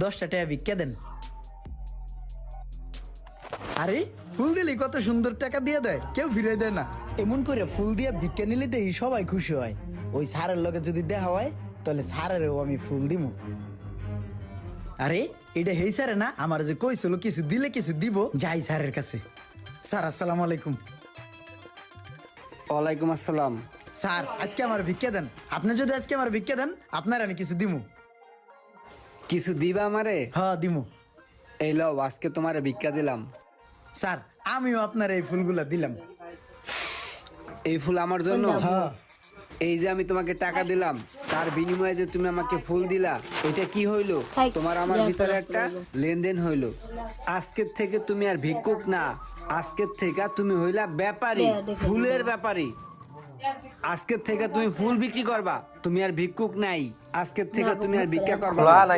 10টা টাকা ভিক্ষা দেন। আরে ফুল দিলে কত সুন্দর টাকা দিয়ে দেয়, কেউ ফিরে দেয় না। এমন করে ফুল দিয়ে ভিক্ষা নিলে দেই সবাই খুশি হয়। ওই স্যারের লগে যদি দেখা হয় তাহলে স্যারেরও আমি ফুল দিমু। আরে এটা হেই স্যারে না, আমার যে কইছিল কিছু দিলে কিছু দিব, যাই স্যারের কাছে। স্যার আসসালামু আলাইকুম। ওয়ালাইকুম আসসালাম। স্যার আজকে আমার ভিক্ষা দেন। আপনি যদি আজকে আমার ভিক্ষা দেন আপনার আমি কিছু দিমু। কিছু দিবা আমারে? হ্যাঁ দিমু। এই লও, আজকে তোমারে ভিক্ষা দিলাম। স্যার আমিও আপনার এই ফুলগুলা দিলাম। এই ফুল আমার জন্য? হ্যাঁ। এই যে আমি তোমাকে টাকা দিলাম, তার বিনিময়ে যে তুমি আমাকে ফুল দিলা, এটা কি হইলো? তোমার আমার ভিতরে একটা লেনদেন হইলো। আজকের থেকে তুমি আর ভিক্ষুক না, আজকের থেকে তুমি হইলা ব্যাপারী, ফুলের ব্যাপারী। আজকের থেকে তুমি ফুল বিক্রি করবা, তুমি আর ভিক্ষুক নাই। আজকের থেকে তুমি আর ভিক্ষা করবা না।